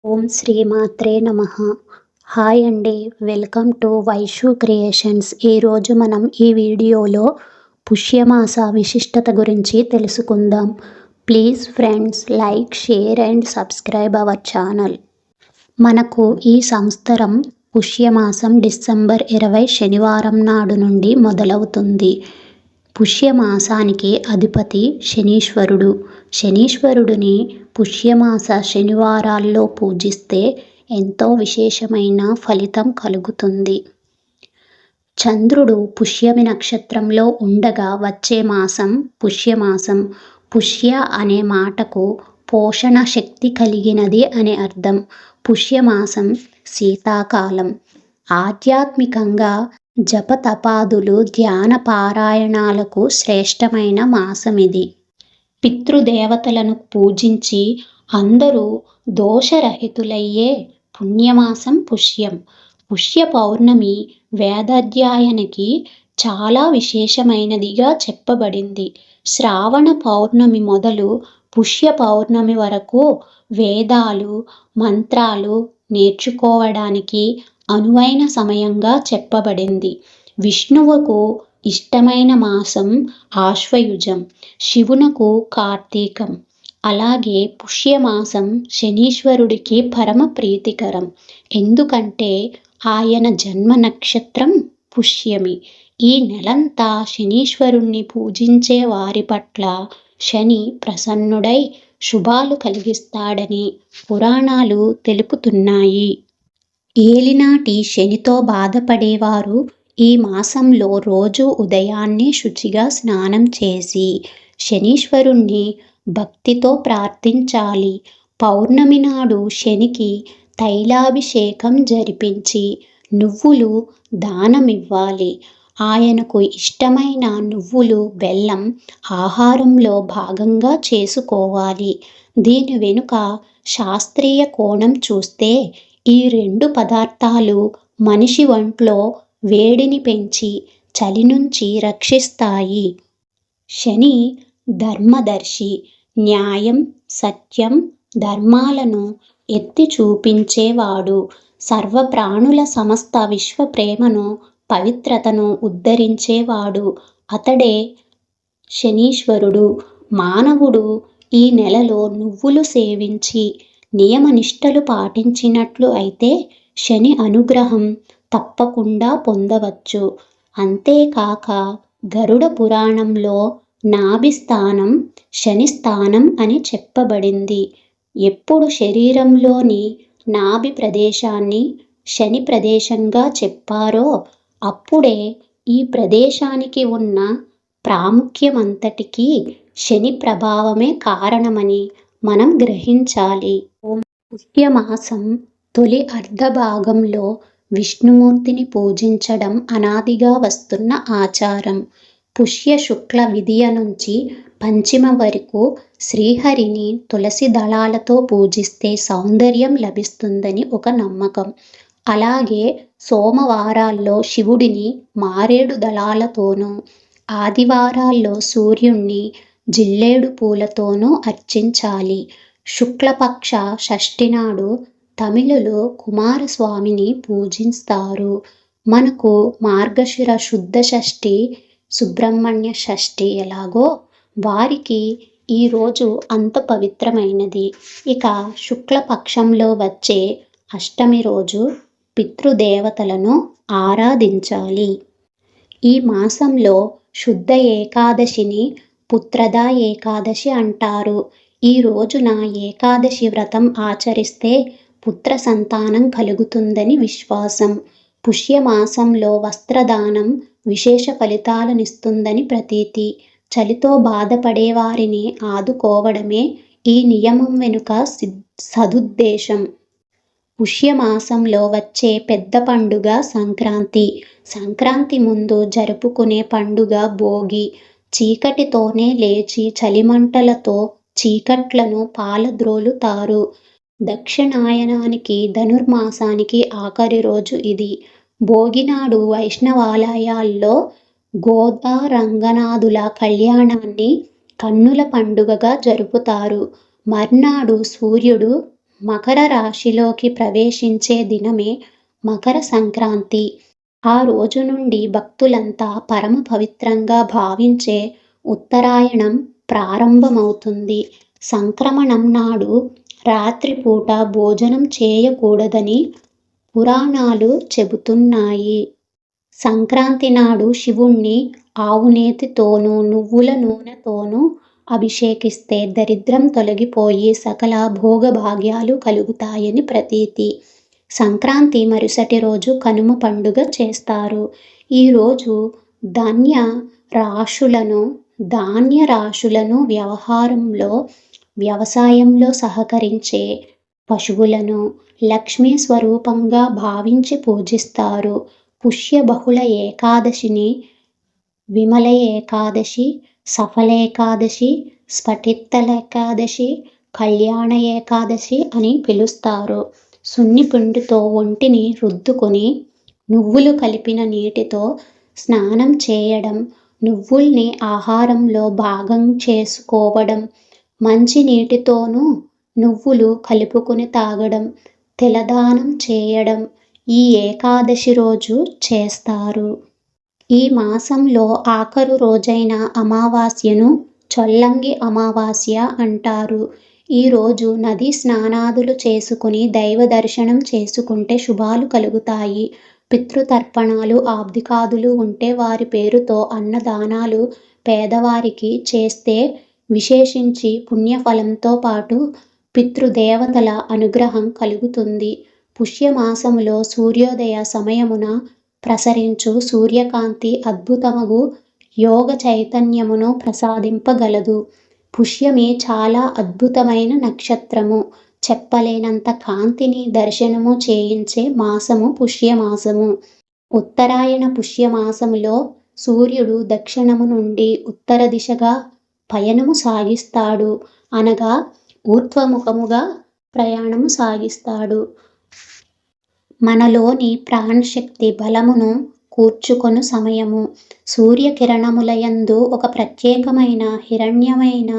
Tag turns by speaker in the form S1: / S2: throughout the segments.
S1: ఓం శ్రీ మాత్రే నమః. హాయ్ అండి, welcome to Vaishu creations. ఈరోజు మనం ఈ వీడియోలో పుష్యమాస విశిష్టత గురించి తెలుసుకుందాం. Please friends, like, share and subscribe our channel. మనకు ఈ సంవత్సరం పుష్యమాసం డిసెంబర్ 20 శనివారం నాడు నుండి మొదలవుతుంది. పుష్యమాసానికి అధిపతి శనీశ్వరుడు. శనీశ్వరుడిని పుష్యమాస శనివారాల్లో పూజిస్తే ఎంతో విశేషమైన ఫలితం కలుగుతుంది. చంద్రుడు పుష్యమి నక్షత్రంలో ఉండగా వచ్చే మాసం పుష్యమాసం. పుష్య అనే మాటకు పోషణ శక్తి కలిగినది అనే అర్థం. పుష్యమాసం శీతాకాలం. ఆధ్యాత్మికంగా జపతపాదులు, ధ్యాన పారాయణాలకు శ్రేష్టమైన మాసమిది. పితృదేవతలను పూజించి అందరూ దోషరహితులయ్యే పుణ్యమాసం పుష్యం. పుష్య పౌర్ణమి వేదాధ్యయనానికి చాలా విశేషమైనదిగా చెప్పబడింది. శ్రావణ పౌర్ణమి మొదలు పుష్య పౌర్ణమి వరకు వేదాలు, మంత్రాలు నేర్చుకోవడానికి అనువైన సమయంగా చెప్పబడింది. విష్ణువుకు ఇష్టమైన మాసం ఆశ్వయుజం, శివునకు కార్తీకం. అలాగే పుష్యమాసం శనీశ్వరుడికి పరమ ప్రీతికరం. ఎందుకంటే ఆయన జన్మ నక్షత్రం పుష్యమి. ఈ నెలంతా శనీశ్వరుణ్ణి పూజించే వారి పట్ల శని ప్రసన్నుడై శుభాలు కలిగిస్తాడని పురాణాలు తెలుపుతున్నాయి. ఏలినాటి శనితో బాధపడేవారు ఈ మాసంలో రోజు ఉదయాన్నే శుచిగా స్నానం చేసి శనీశ్వరుణ్ణి భక్తితో ప్రార్థించాలి. పౌర్ణమి నాడు శనికి తైలాభిషేకం జరిపించి నువ్వులు దానమివ్వాలి. ఆయనకు ఇష్టమైన నువ్వులు, బెల్లం ఆహారంలో భాగంగా చేసుకోవాలి. దీని వెనుక శాస్త్రీయ కోణం చూస్తే ఈ రెండు పదార్థాలు మనిషి ఒంట్లో వేడిని పెంచి చలి నుంచి రక్షిస్తాయి. శని ధర్మదర్శి, న్యాయం, సత్యం, ధర్మాలను ఎత్తి చూపించేవాడు. సర్వప్రాణుల సమస్త విశ్వ ప్రేమను, పవిత్రతను ఉద్ధరించేవాడు. అతడే శనీశ్వరుడు. మానవుడు ఈ నెలలో నువ్వులు సేవించి నియమనిష్టలు పాటించినట్లు అయితే శని అనుగ్రహం తప్పకుండా పొందవచ్చు. అంతేకాక గరుడ పురాణంలో నాభి స్థానం శని స్థానం అని చెప్పబడింది. ఎప్పుడు శరీరంలోని నాభి ప్రదేశాన్ని శని ప్రదేశంగా చెప్పారో అప్పుడే ఈ ప్రదేశానికి ఉన్న ప్రాముఖ్యమంతటికీ శని ప్రభావమే కారణమని మనం గ్రహించాలి. పుష్యమాసం తొలి అర్ధభాగంలో విష్ణుమూర్తిని పూజించడం అనాదిగా వస్తున్న ఆచారం. పుష్య శుక్ల విదియ నుంచి పంచమ వరకు శ్రీహరిని తులసి దళాలతో పూజిస్తే సౌందర్యం లభిస్తుందని ఒక నమ్మకం. అలాగే సోమవారాల్లో శివుడిని మారేడు దళాలతోనూ, ఆదివారాల్లో సూర్యుణ్ణి జిల్లేడు పూలతోనూ అర్చించాలి. శుక్లపక్ష షష్ఠి నాడు తమిళులు కుమారస్వామిని పూజిస్తారు. మనకు మార్గశిర శుద్ధ షష్ఠి, సుబ్రహ్మణ్య షష్ఠి ఎలాగో వారికి ఈ రోజు అంత పవిత్రమైనది. ఇక శుక్లపక్షంలో వచ్చే అష్టమి రోజు పితృదేవతలను ఆరాధించాలి. ఈ మాసంలో శుద్ధ ఏకాదశిని పుత్రదా ఏకాదశి అంటారు. ఈ రోజున ఏకాదశి వ్రతం ఆచరిస్తే పుత్ర సంతానం కలుగుతుందని విశ్వాసం. పుష్యమాసంలో వస్త్రదానం విశేష ఫలితాలనిస్తుందని ప్రతీతి. చలితో బాధపడేవారిని ఆదుకోవడమే ఈ నియమం వెనుక సదుద్దేశం. పుష్యమాసంలో వచ్చే పెద్ద పండుగ సంక్రాంతి. సంక్రాంతి ముందు జరుపుకునే పండుగ భోగి. చీకటితోనే లేచి చలిమంటలతో చీకట్లను పాలద్రోలుతారు. దక్షిణాయనానికి ధనుర్మాసానికి ఆఖరి రోజు ఇది. భోగినాడు వైష్ణవాలయాల్లో గోదారంగనాథుల కళ్యాణాన్ని కన్నుల పండుగగా జరుపుతారు. మర్నాడు సూర్యుడు మకర రాశిలోకి ప్రవేశించే దినమే మకర సంక్రాంతి. ఆ రోజు నుండి భక్తులంతా పరమ పవిత్రంగా భావించే ఉత్తరాయణం ప్రారంభమవుతుంది. సంక్రమణం నాడు రాత్రిపూట భోజనం చేయకూడదని పురాణాలు చెబుతున్నాయి. సంక్రాంతి నాడు శివుణ్ణి ఆవునేతితోనూ నువ్వుల నూనెతోనూ అభిషేకిస్తే దరిద్రం తొలగిపోయి సకల భోగభాగ్యాలు కలుగుతాయని ప్రతీతి. సంక్రాంతి మరుసటి రోజు కనుమ పండుగ చేస్తారు. ఈరోజు ధాన్య రాశులను వ్యవసాయంలో సహకరించే పశువులను లక్ష్మీ స్వరూపంగా భావించి పూజిస్తారు. పుష్య బహుళ ఏకాదశిని విమల ఏకాదశి, సఫలేకాదశి, స్ఫటిత్తలేకాదశి, కళ్యాణ ఏకాదశి అని పిలుస్తారు. సున్ని పిండితో ఒంటిని రుద్దుకొని నువ్వులు కలిపిన నీటితో స్నానం చేయడం, నువ్వుల్ని ఆహారంలో భాగం చేసుకోవడం, మంచి నీటితోనూ నువ్వులు కలుపుకుని తాగడం, తిలదానం చేయడం ఈ ఏకాదశి రోజు చేస్తారు. ఈ మాసంలో ఆఖరు రోజైన అమావాస్యను చొల్లంగి అమావాస్య అంటారు. ఈరోజు నదీ స్నానాదులు చేసుకుని దైవ దర్శనం చేసుకుంటే శుభాలు కలుగుతాయి. పితృతర్పణాలు, ఆబ్దికాదులు ఉంటే వారి పేరుతో అన్నదానాలు పేదవారికి చేస్తే విశేషించి పుణ్యఫలంతో పాటు పితృదేవతల అనుగ్రహం కలుగుతుంది. పుష్యమాసములో సూర్యోదయ సమయమున ప్రసరించు సూర్యకాంతి అద్భుతమగు యోగ చైతన్యమును ప్రసాదింపగలదు. పుష్యమి చాలా అద్భుతమైన నక్షత్రము. చెప్పలేనంత కాంతిని దర్శనము చేయించే మాసము పుష్యమాసము. ఉత్తరాయణ పుష్యమాసములో సూర్యుడు దక్షిణము నుండి ఉత్తర దిశగా పయనము సాగిస్తాడు, అనగా ఊర్ధ్వముఖముగా ప్రయాణము సాగిస్తాడు. మనలోని ప్రాణశక్తి బలమును కూర్చుకొను సమయము. సూర్యకిరణములయందు ఒక ప్రత్యేకమైన హిరణ్యమైన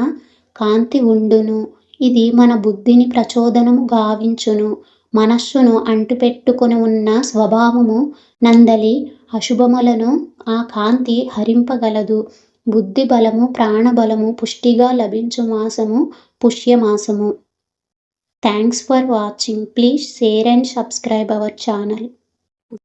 S1: కాంతి ఉండును. ఇది మన బుద్ధిని ప్రచోదనము గావించును. మనస్సును అంటిపెట్టుకొని ఉన్న స్వభావము నందలి అశుభములను ఆ కాంతి హరింపగలదు. బుద్ధి బలము, ప్రాణబలము పుష్టిగా లభించు మాసము పుష్యమాసము. Thanks for watching. Please share and subscribe our channel.